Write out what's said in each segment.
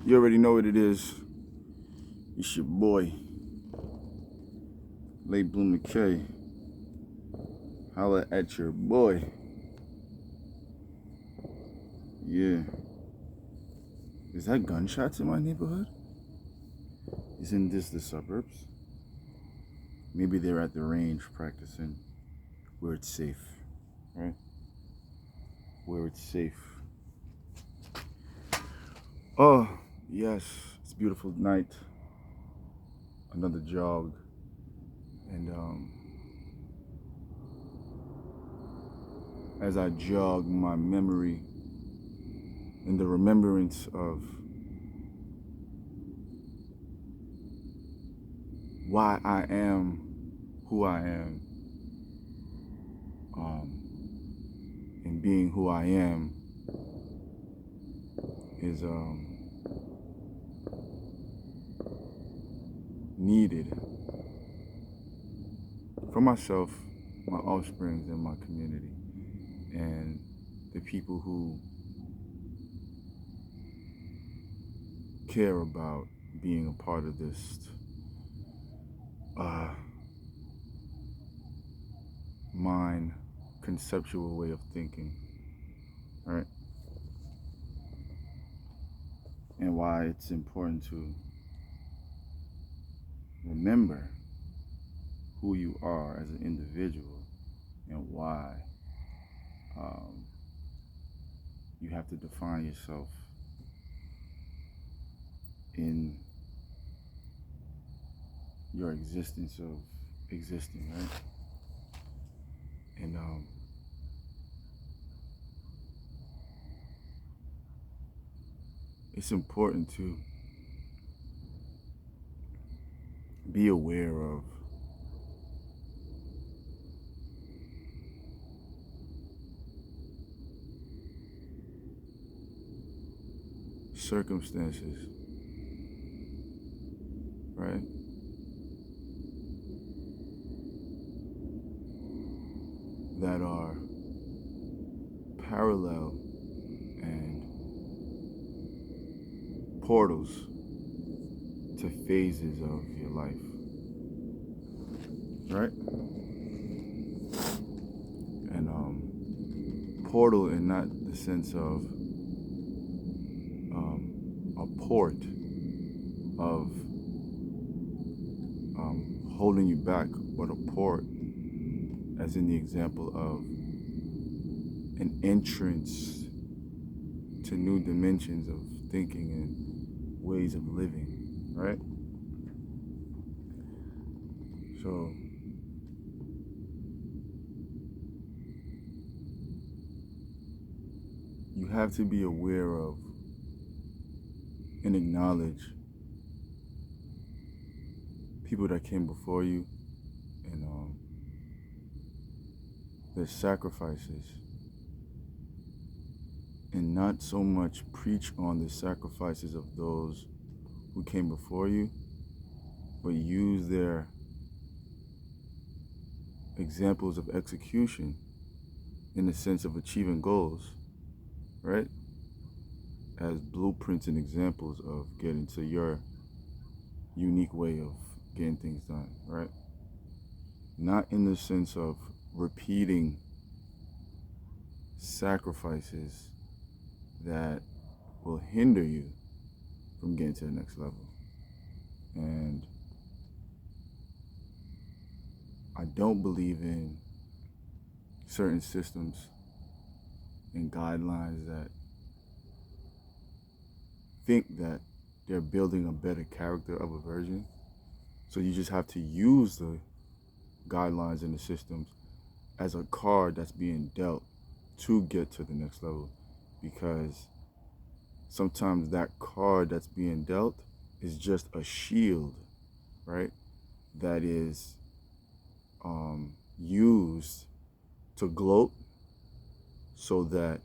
You already know what it is. It's your boy, 𝗦𝘂𝗯𝘀𝗊𝗋. Holla at your boy. Yeah. Is that gunshots in my neighborhood? Isn't this the suburbs? Maybe they're at the range practicing where it's safe, right? Where it's safe. Oh, yes, it's a beautiful night. Another jog. And as I jog my memory and the remembrance of why I am who I am, and being who I am is needed for myself, my offsprings, and my community, and the people who care about being a part of this mind conceptual way of thinking, right? And why it's important to remember who you are as an individual and why you have to define yourself in your existence of existing, right? And it's important to be aware of circumstances, right? That are parallel and portals to phases of your life, right? And portal in not the sense of a port of holding you back, but a port as in the example of an entrance to new dimensions of thinking and ways of living, right? So you have to be aware of and acknowledge people that came before you and their sacrifices, and not so much preach on the sacrifices of those who came before you, but use their examples of execution in the sense of achieving goals, right? As blueprints and examples of getting to your unique way of getting things done, right? Not in the sense of repeating sacrifices that will hinder you from getting to the next level. And I don't believe in certain systems and guidelines that think that they're building a better character of a version. So you just have to use the guidelines and the systems as a card that's being dealt to get to the next level, because sometimes that card that's being dealt is just a shield, right? That is used to gloat so that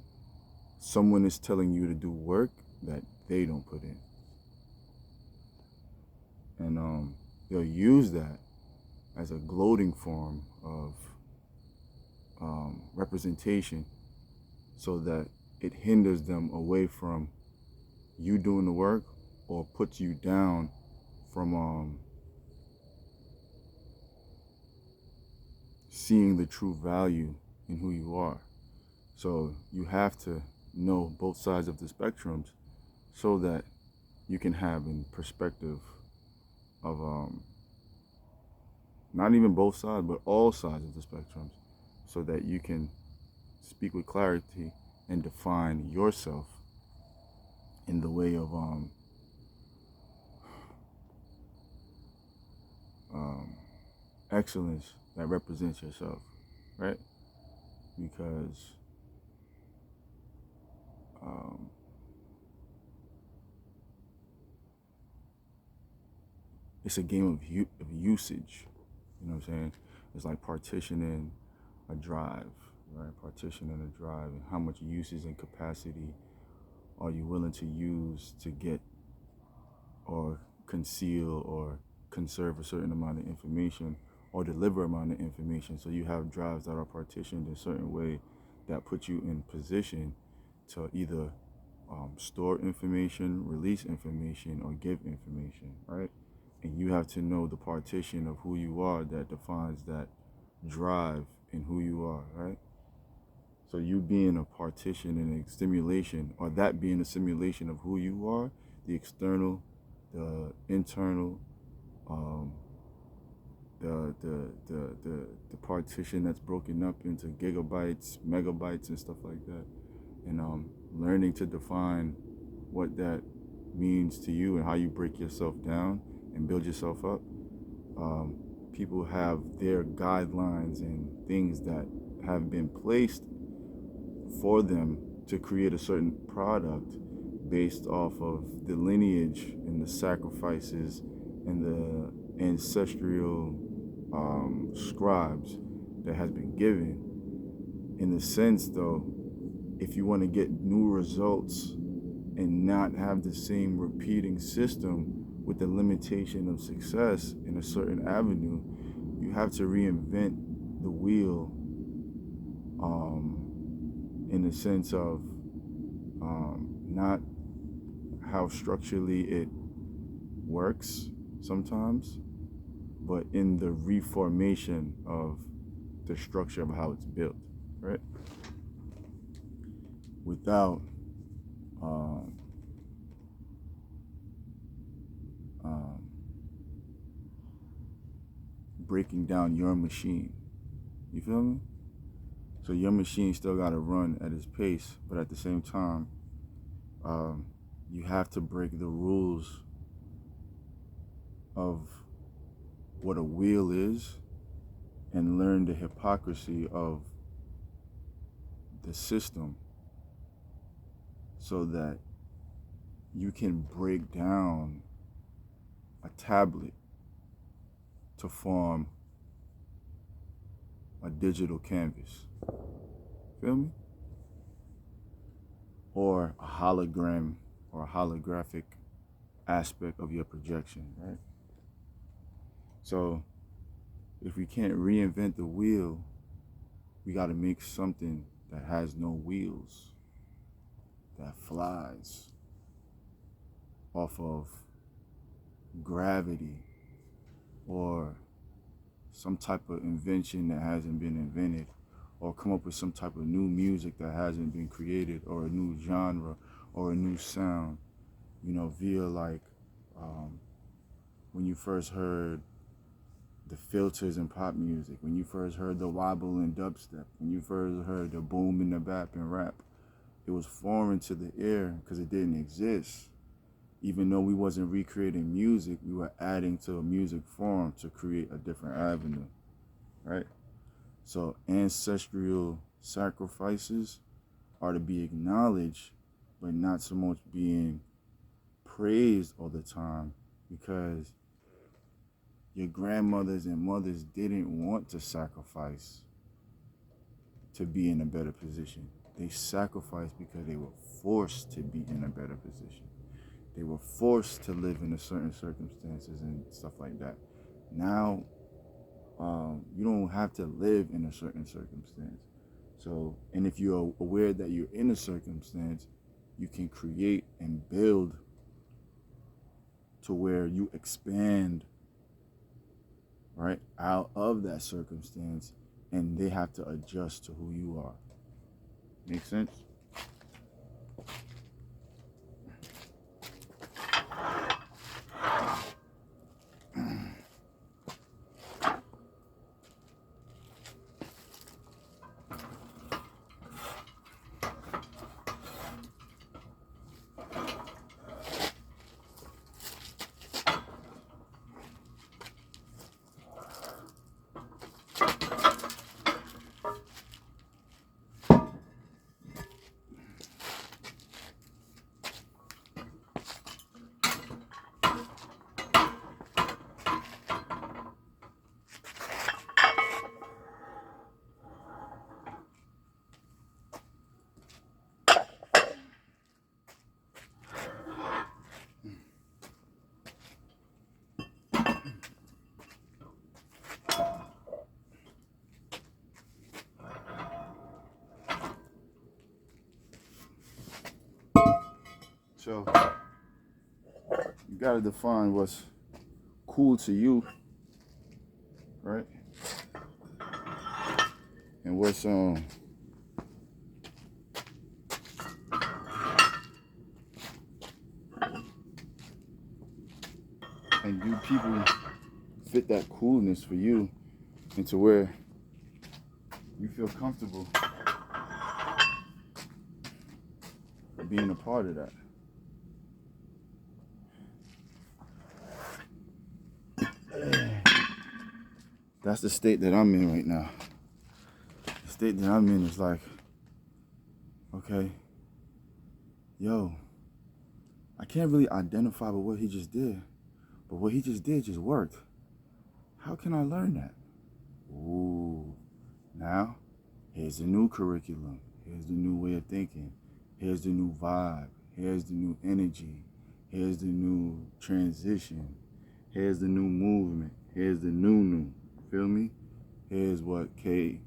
someone is telling you to do work that they don't put in. And they'll use that as a gloating form of representation so that it hinders them away from you doing the work or puts you down from seeing the true value in who you are. So you have to know both sides of the spectrums so that you can have in perspective of not even both sides, but all sides of the spectrums, so that you can speak with clarity and define yourself in the way of excellence that represents yourself, right? Because it's a game of usage. You know what I'm saying? It's like partitioning a drive, right? Partitioning a drive, and how much usage and capacity are you willing to use to get or conceal or conserve a certain amount of information or deliver amount of information. So you have drives that are partitioned in a certain way that put you in position to either store information, release information, or give information, right? And you have to know the partition of who you are that defines that drive in who you are, right? So you being a partition and a stimulation, or that being a simulation of who you are, the external, the internal, the partition that's broken up into gigabytes, megabytes, and stuff like that, and learning to define what that means to you and how you break yourself down and build yourself up. People have their guidelines and things that have been placed for them to create a certain product based off of the lineage and the sacrifices and the ancestral scribes that has been given. In the sense, though, if you want to get new results and not have the same repeating system with the limitation of success in a certain avenue, you have to reinvent the wheel in the sense of not how structurally it works sometimes, but in the reformation of the structure of how it's built, right? Without breaking down your machine. You feel me? So your machine still got to run at its pace, but at the same time, you have to break the rules of what a wheel is and learn the hypocrisy of the system so that you can break down a tablet to form a digital canvas. Feel me? Or a hologram or a holographic aspect of your projection, right? So if we can't reinvent the wheel, we got to make something that has no wheels, that flies off of gravity or some type of invention that hasn't been invented, or come up with some type of new music that hasn't been created, or a new genre or a new sound, you know, via like when you first heard the filters in pop music, when you first heard the wobble in dubstep, when you first heard the boom in the bap and rap, it was foreign to the ear because it didn't exist. Even though we wasn't recreating music, we were adding to a music form to create a different avenue, right? So ancestral sacrifices are to be acknowledged, but not so much being praised all the time, because your grandmothers and mothers didn't want to sacrifice to be in a better position. They sacrificed because they were forced to be in a better position. They were forced to live in a certain circumstances and stuff like that. Now, you don't have to live in a certain circumstance. So, and if you're aware that you're in a circumstance, you can create and build to where you expand, right, out of that circumstance, and they have to adjust to who you are. Make sense? So you gotta define what's cool to you, right? And what's and do people fit that coolness for you into where you feel comfortable being a part of that. That's the state that I'm in right now. The state that I'm in is like, okay, yo, I can't really identify with what he just did, but what he just did just worked. How can I learn that? Ooh, now here's the new curriculum. Here's the new way of thinking. Here's the new vibe. Here's the new energy. Here's the new transition. Here's the new movement. Here's the new. Feel me? Here's what K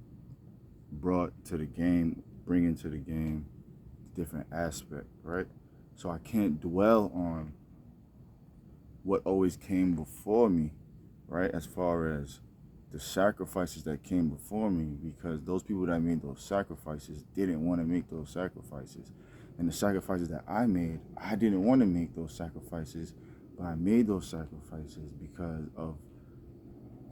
brought to the game, bringing to the game, different aspect, right? So I can't dwell on what always came before me, right? As far as the sacrifices that came before me, because those people that made those sacrifices didn't want to make those sacrifices. And the sacrifices that I made, I didn't want to make those sacrifices, but I made those sacrifices because of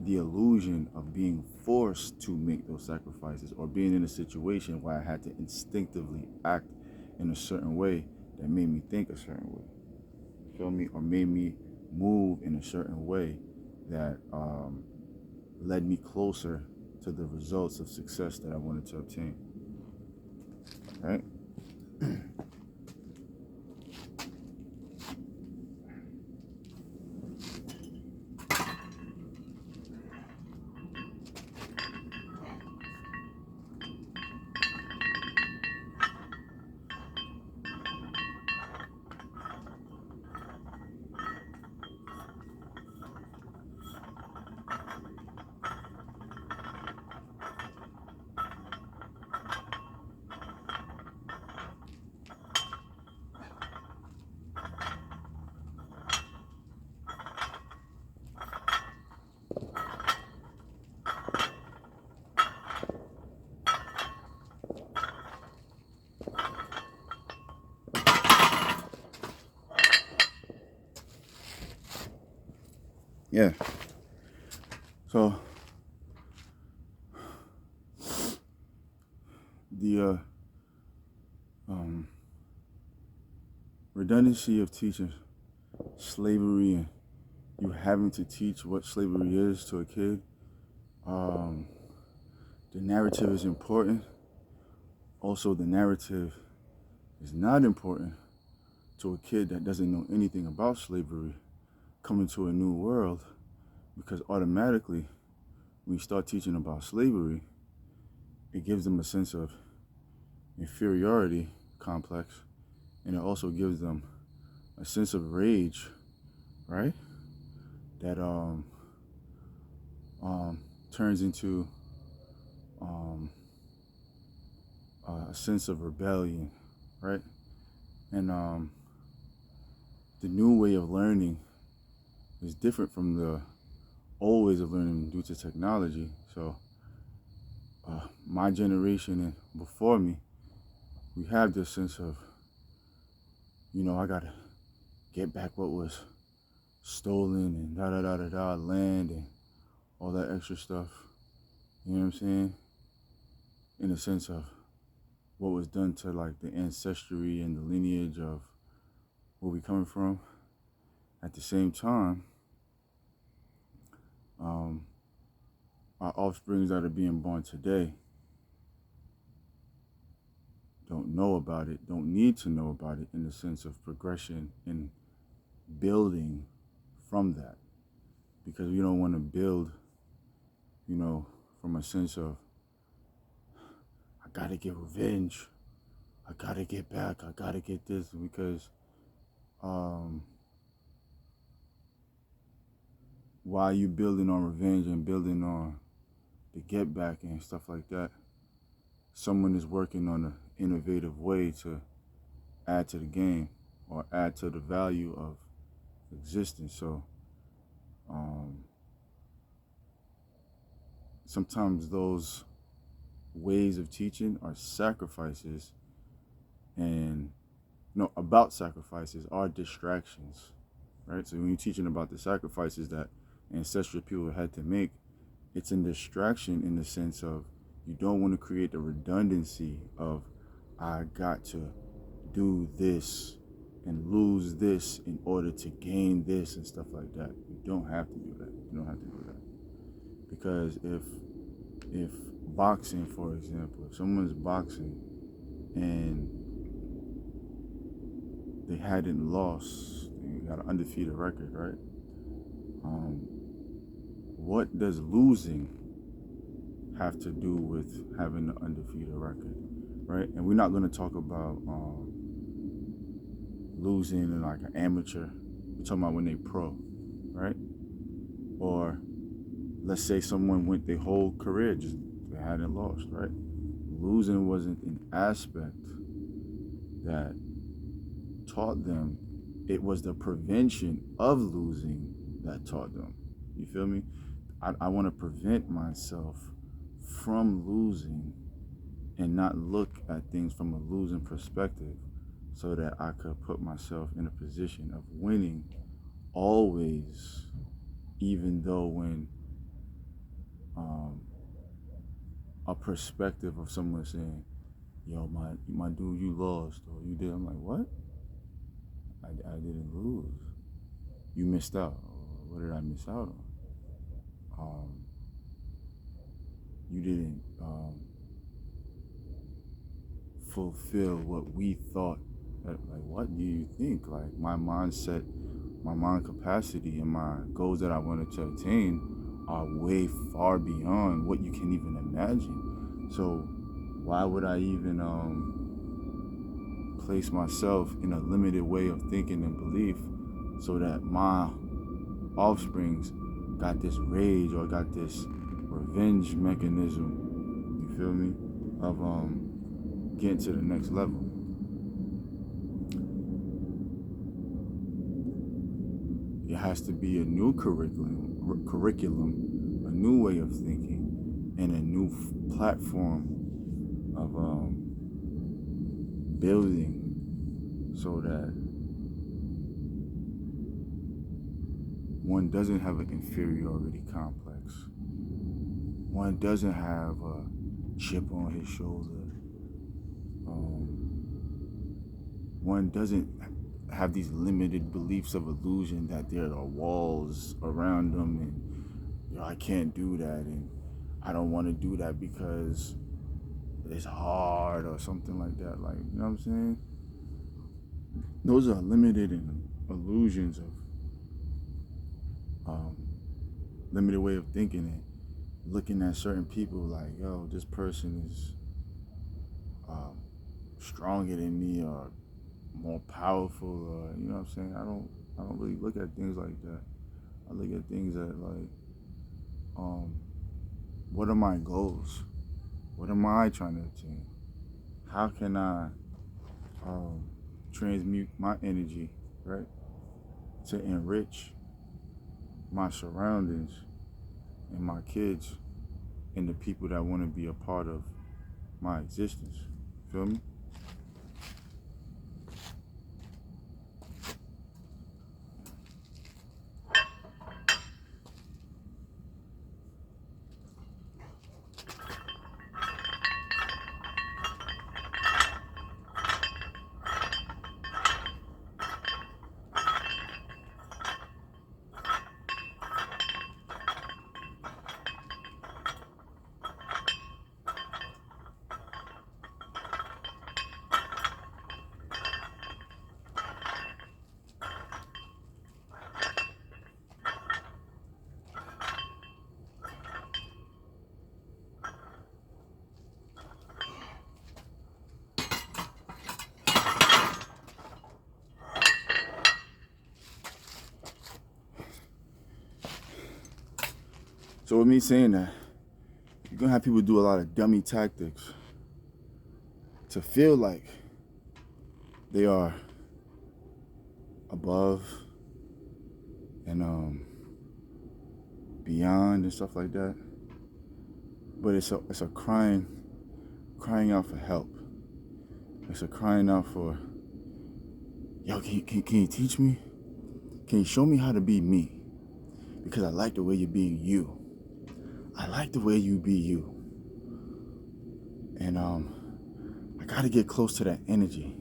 the illusion of being forced to make those sacrifices, or being in a situation where I had to instinctively act in a certain way that made me think a certain way. Feel me? Or made me move in a certain way that led me closer to the results of success that I wanted to obtain. Right? Yeah. So the redundancy of teaching slavery and you having to teach what slavery is to a kid, the narrative is important. Also, the narrative is not important to a kid that doesn't know anything about slavery coming to a new world, because automatically when you start teaching about slavery, it gives them a sense of inferiority complex, and it also gives them a sense of rage, right? That turns into a sense of rebellion, right? And the new way of learning is different from the old ways of learning due to technology. So my generation and before me, we have this sense of, I gotta get back what was stolen and land and all that extra stuff. You know what I'm saying? In the sense of what was done to like the ancestry and the lineage of where we coming from. At the same time, our offsprings that are being born today don't know about it, don't need to know about it in the sense of progression and building from that. Because we don't want to build, from a sense of, I gotta get revenge, I gotta get back, I gotta get this, because while you building on revenge and building on the get back and stuff like that, someone is working on an innovative way to add to the game or add to the value of existence. So sometimes those ways of teaching are sacrifices, and about sacrifices are distractions, right? So when you're teaching about the sacrifices that ancestral people had to make, it's a distraction in the sense of you don't want to create the redundancy of, I got to do this and lose this in order to gain this and stuff like that. You don't have to do that. You don't have to do that. Because if boxing, for example, if someone's boxing and they hadn't lost, they got an undefeated record, right? What does losing have to do with having an undefeated record, right? And we're not going to talk about losing in like an amateur. We're talking about when they pro, right? Or let's say someone went their whole career just they hadn't lost, right? Losing wasn't an aspect that taught them. It was the prevention of losing that taught them. You feel me? I want to prevent myself from losing and not look at things from a losing perspective, so that I could put myself in a position of winning always, even though when a perspective of someone saying, yo, my dude, you lost, or you did, I'm like, what? I didn't lose. You missed out. What did I miss out on? You didn't fulfill what we thought. Like, what do you think? Like, my mindset, my mind capacity, and my goals that I wanted to attain are way far beyond what you can even imagine. So why would I even place myself in a limited way of thinking and belief, so that my offsprings got this rage or got this revenge mechanism, you feel me, of getting to the next level. It has to be a new curriculum, a new way of thinking, and a new platform of building, so that one doesn't have an inferiority complex. One doesn't have a chip on his shoulder. One doesn't have these limited beliefs of illusion that there are walls around them and I can't do that and I don't want to do that because it's hard or something like that. Like, you know what I'm saying? Those are limited and illusions of limited way of thinking and looking at certain people like, yo, this person is stronger than me or more powerful, or you know what I'm saying? I don't really look at things like that. I look at things that like, what are my goals? What am I trying to attain? How can I transmute my energy, right, to enrich my surroundings and my kids and the people that want to be a part of my existence. Feel me? So with me saying that, you're gonna have people do a lot of dummy tactics to feel like they are above and beyond and stuff like that. But it's a crying out for help. It's a crying out for, yo, can you teach me? Can you show me how to be me? Because I like the way you're being you. I like the way you be you. And I gotta get close to that energy.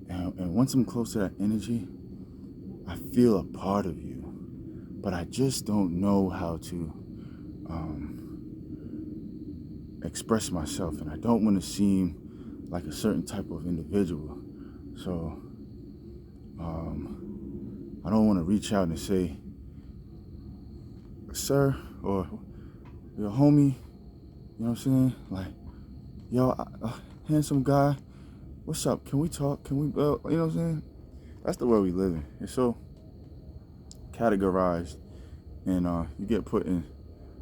And once I'm close to that energy, I feel a part of you. But I just don't know how to express myself. And I don't want to seem like a certain type of individual. So I don't want to reach out and say, sir, or your homie, you know what I'm saying? Like, yo, handsome guy, what's up? Can we talk? Can we, you know what I'm saying? That's the world we live in. It's so categorized, and you get put in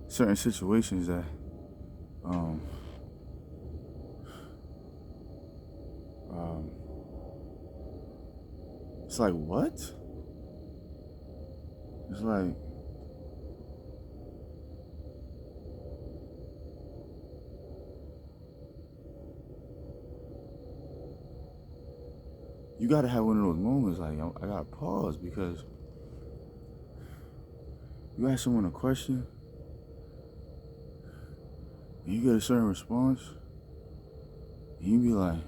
certain situations that it's like, what? It's like, you gotta have one of those moments like, I gotta pause, because you ask someone a question and you get a certain response, and you be like,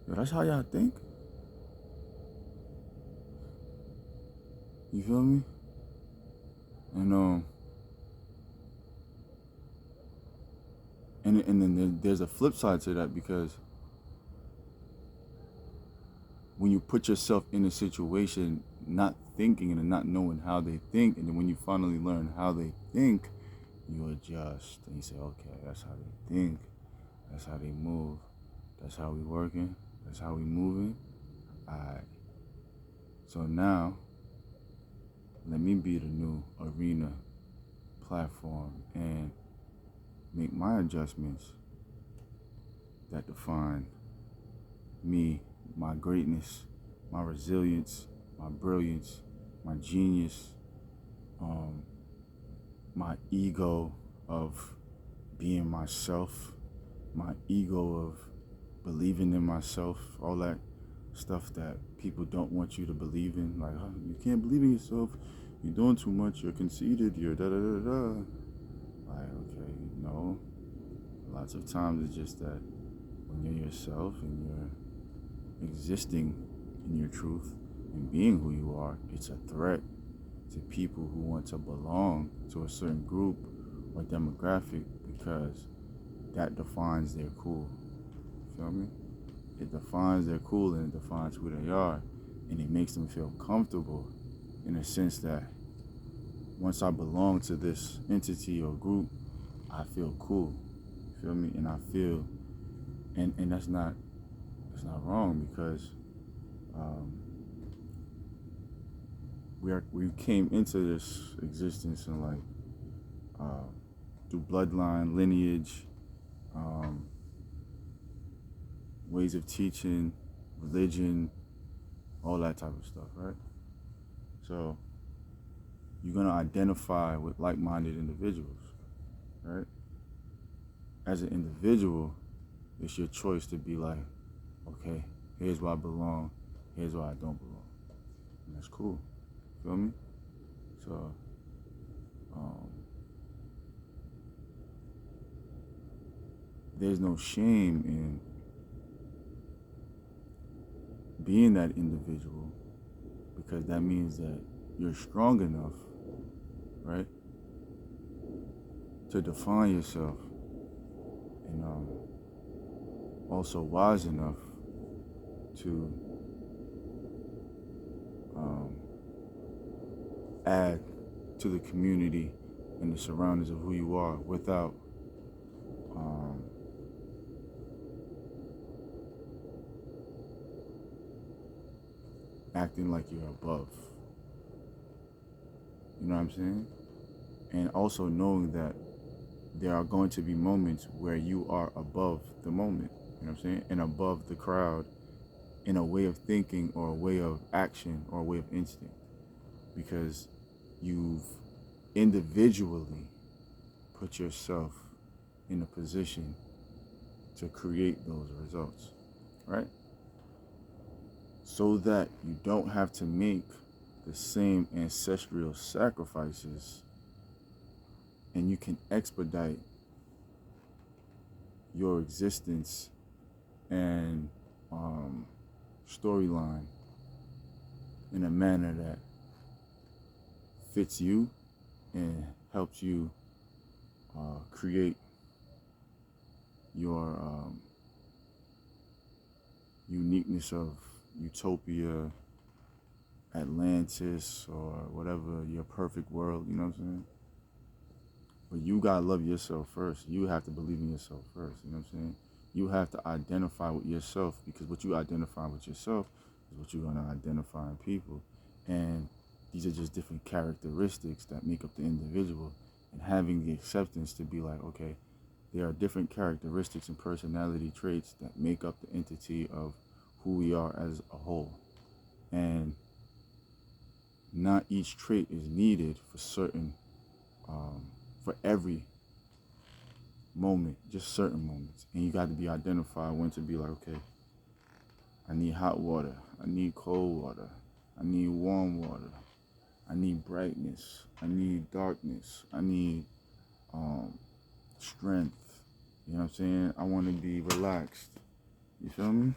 yo, that's how y'all think? You feel me? And then there's a flip side to that, because when you put yourself in a situation not thinking and not knowing how they think, and then when you finally learn how they think, you adjust and you say, okay, that's how they think, that's how they move, that's how we working, that's how we moving. Alright. So now, let me be the new arena platform and make my adjustments that define me, my greatness, my resilience, my brilliance, my genius, my ego of being myself, my ego of believing in myself, all that stuff that people don't want you to believe in. Like, oh, you can't believe in yourself, you're doing too much, you're conceited, you're da-da-da-da. Like, okay, no. Lots of times it's just that when you're yourself and you're existing in your truth and being who you are, it's a threat to people who want to belong to a certain group or demographic, because that defines their cool. Feel me? It defines their cool, and it defines who they are, and it makes them feel comfortable in a sense that once I belong to this entity or group, I feel cool. Feel me? And I feel, and that's not wrong, because we came into this existence and like through bloodline, lineage, ways of teaching, religion, all that type of stuff, right? So you're going to identify with like-minded individuals, right? As an individual, it's your choice to be like, okay, here's where I belong, here's where I don't belong. And that's cool. Feel me? So, there's no shame in being that individual, because that means that you're strong enough, right, to define yourself, and also wise enough to add to the community and the surroundings of who you are without acting like you're above. You know what I'm saying? And also knowing that there are going to be moments where you are above the moment, you know what I'm saying? And above the crowd in a way of thinking or a way of action or a way of instinct, because you've individually put yourself in a position to create those results, right? So that you don't have to make the same ancestral sacrifices, and you can expedite your existence and storyline in a manner that fits you and helps you create your uniqueness of utopia, Atlantis, or whatever, your perfect world, you know what I'm saying? But you gotta love yourself first. You have to believe in yourself first, you know what I'm saying? You have to identify with yourself, because what you identify with yourself is what you're gonna identify in people. And these are just different characteristics that make up the individual, and having the acceptance to be like, okay, there are different characteristics and personality traits that make up the entity of who we are as a whole. And not each trait is needed for certain, for every moment, just certain moments. And you got to be identified when to be like, okay, I need hot water, I need cold water, I need warm water, I need brightness, I need darkness, I need strength. You know what I'm saying? I want to be relaxed. You feel me?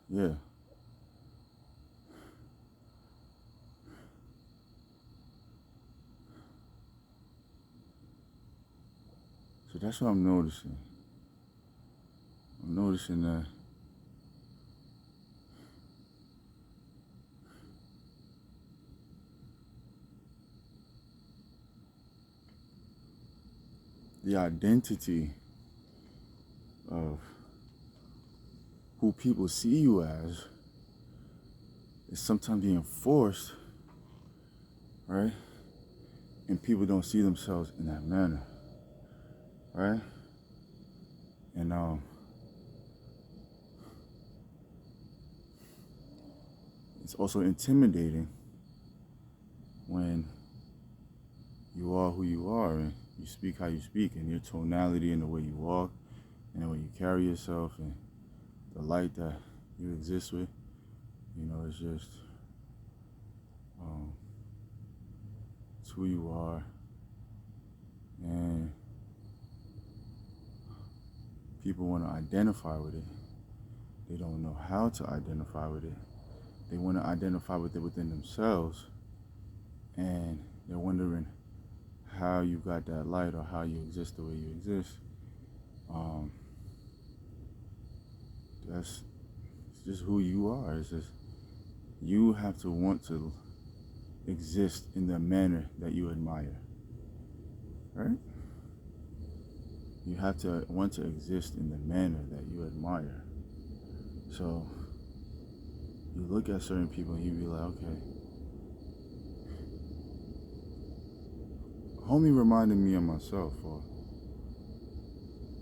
Yeah. So that's what I'm noticing. I'm noticing that the identity of who people see you as is sometimes being forced right? And people don't see themselves in that manner, right? And it's also intimidating when you are who you are and you speak how you speak, and your tonality and the way you walk and the way you carry yourself and the light that you exist with. You know, it's just it's who you are, and people want to identify with it. They don't know how to identify with it. They want to identify with it within themselves, and they're wondering how you got that light or how you exist the way you exist. That's just who you are. It's just you have to want to exist in the manner that you admire, right? You have to want to exist in the manner that you admire. So you look at certain people and you be like, okay, homie reminded me of myself, or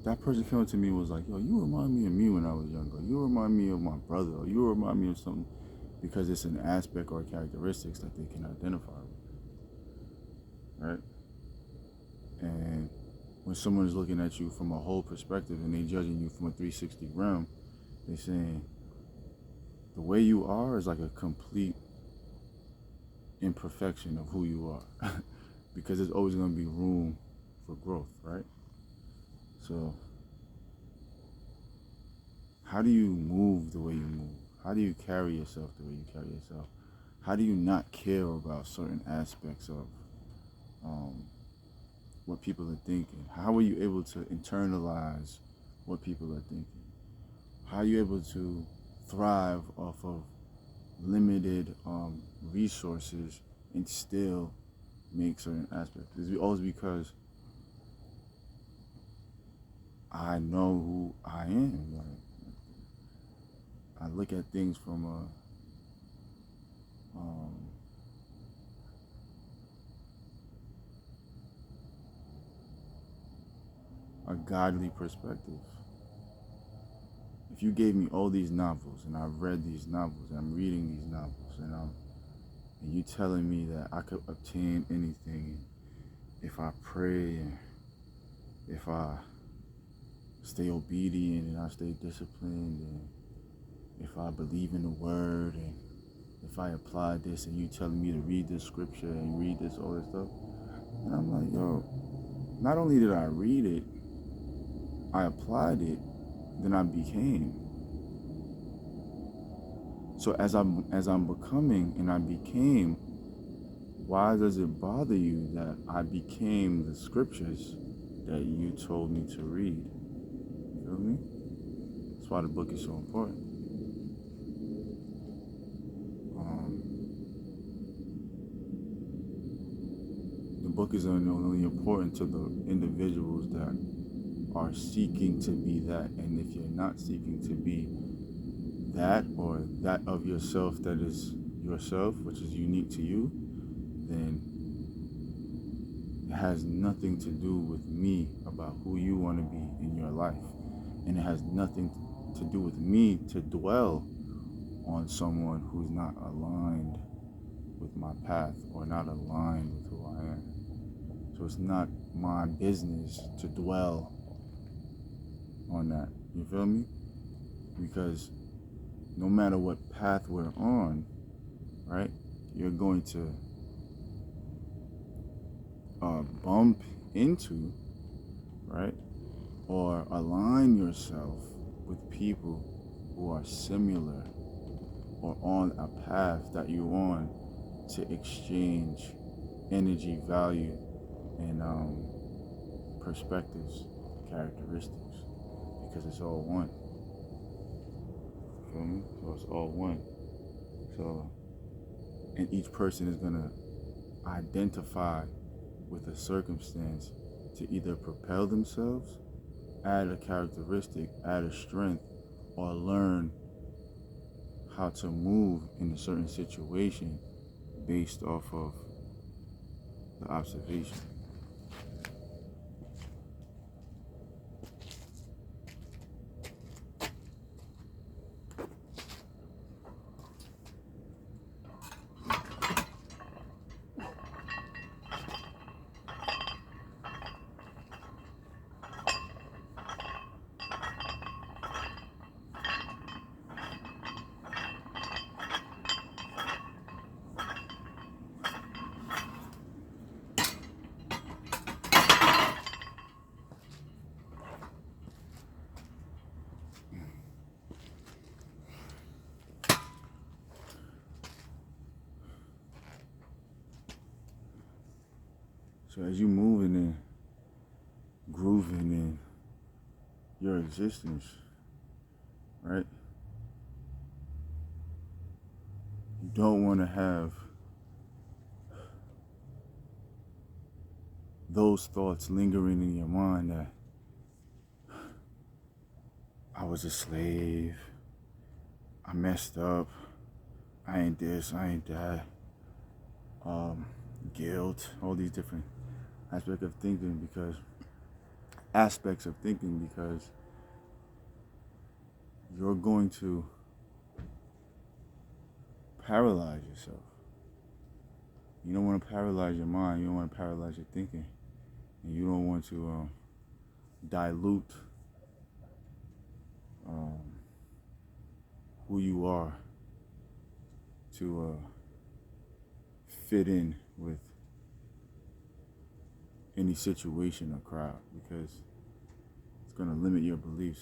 that person came up to me and was like, yo, you remind me of me when I was younger. You remind me of my brother, or you remind me of something, because it's an aspect or characteristics that they can identify with, right? And when someone is looking at you from a whole perspective and they judging you from a 360 realm, they're saying the way you are is like a complete imperfection of who you are, because there's always going to be room for growth, right? So how do you move the way you move? How do you carry yourself the way you carry yourself? How do you not care about certain aspects of what people are thinking? How are you able to internalize what people are thinking? How are you able to thrive off of limited resources and still make certain aspects? It's always because I know who I am. Like, I look at things from a godly perspective. If you gave me all these novels and I've read these novels and I'm reading these novels and you telling me that I could obtain anything if I pray and if I stay obedient and I stay disciplined and if I believe in the word and if I apply this, and you telling me to read this scripture and read this, all this stuff, and I'm like, yo, not only did I read it, I applied it, then I became. So as I'm becoming and I became, why does it bother you that I became the scriptures that you told me to read? You feel me? That's why the book is so important. The book is only important to the individuals that are seeking to be that. And if you're not seeking to be that, or that of yourself that is yourself, which is unique to you, then it has nothing to do with me about who you want to be in your life. And it has nothing to do with me to dwell on someone who's not aligned with my path or not aligned with who I am. So it's not my business to dwell on that. You feel me? Because no matter what path we're on, right, you're going to bump into, right, or align yourself with people who are similar or on a path that you're on, to exchange energy, value, and perspectives, characteristics, because it's all one. Feel me? So it's all one. So, and each person is gonna identify with a circumstance to either propel themselves, add a characteristic, add a strength, or learn how to move in a certain situation based off of the observation. So as you moving and grooving in your existence, right? You don't want to have those thoughts lingering in your mind that I was a slave, I messed up, I ain't this, I ain't that, guilt, all these different aspects of thinking because you're going to paralyze yourself. You don't want to paralyze your mind, you don't want to paralyze your thinking, and you don't want to dilute who you are to fit in with any situation or crowd, because it's going to limit your beliefs.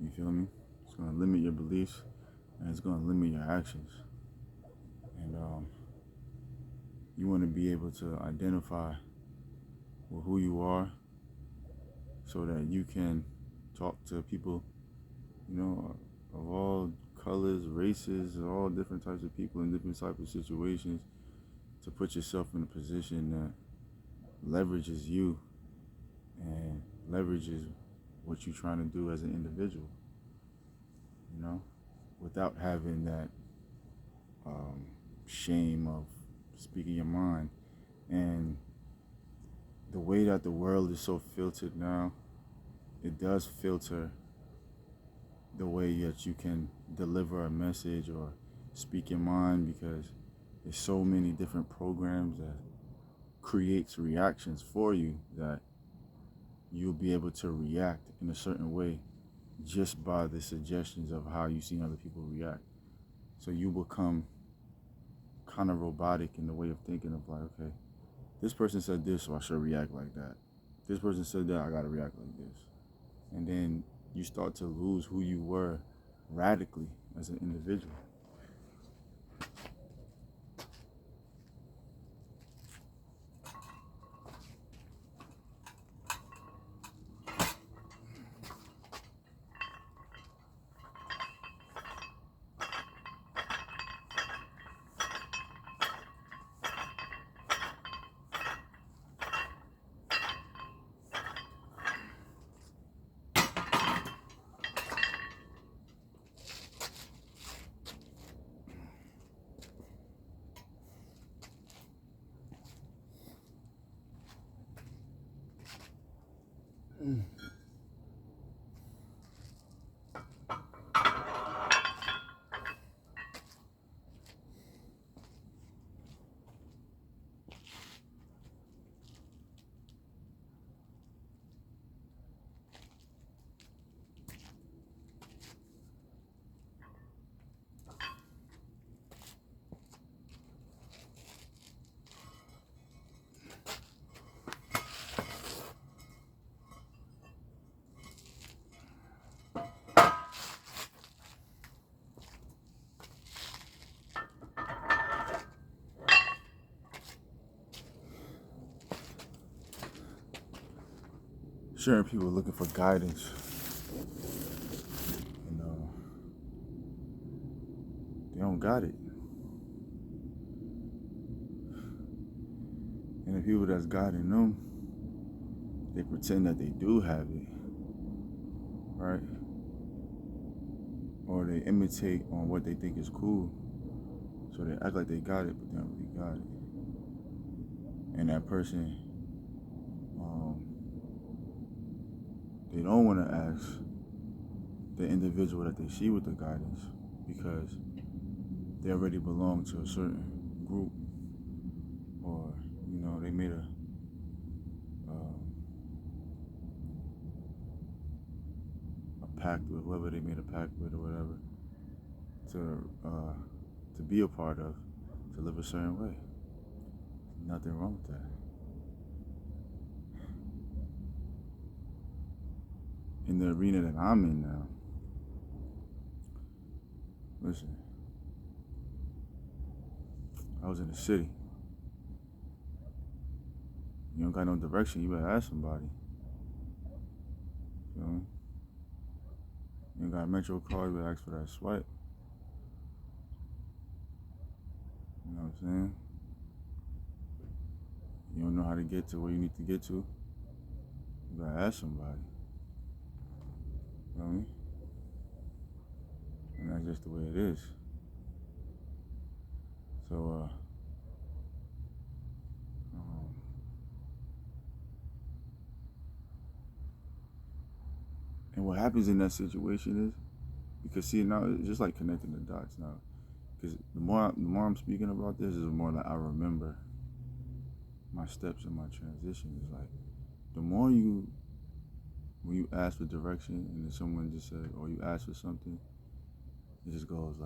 You feel me? It's going to limit your beliefs, and it's going to limit your actions. And you want to be able to identify with who you are so that you can talk to people, you know, of all colors, races, all different types of people in different types of situations, to put yourself in a position that leverages you and leverages what you're trying to do as an individual, you know, without having that shame of speaking your mind. And the way that the world is so filtered now, it does filter the way that you can deliver a message or speak your mind, because there's so many different programs that creates reactions for you that you'll be able to react in a certain way just by the suggestions of how you've seen other people react. So you become kind of robotic in the way of thinking of like, okay, this person said this, so I should react like that. This person said that, I gotta react like this. And then you start to lose who you were radically as an individual. Certain people are looking for guidance, you know, they don't got it. And the people that's guiding them, they pretend that they do have it, right? Or they imitate on what they think is cool, So they act like they got it, but they don't really got it. And that person, they don't want to ask the individual that they see with the guidance because they already belong to a certain group, or they made a pact with whoever they made a pact with or whatever to be a part of, to live a certain way. Nothing wrong with that. In the arena that I'm in now, listen, I was in the city. You don't got no direction, you better ask somebody. You know? You don't got a Metro card, you better ask for that swipe. You know what I'm saying? You don't know how to get to where you need to get to, you gotta ask somebody. You know what I mean? And that's just the way it is. So, and what happens in that situation is, because see, now it's just like connecting the dots now. Because the more I'm speaking about this, is the more that I remember my steps in my transition. Is like, the more when you ask for direction and then someone just said, or you ask for something, it just goes like,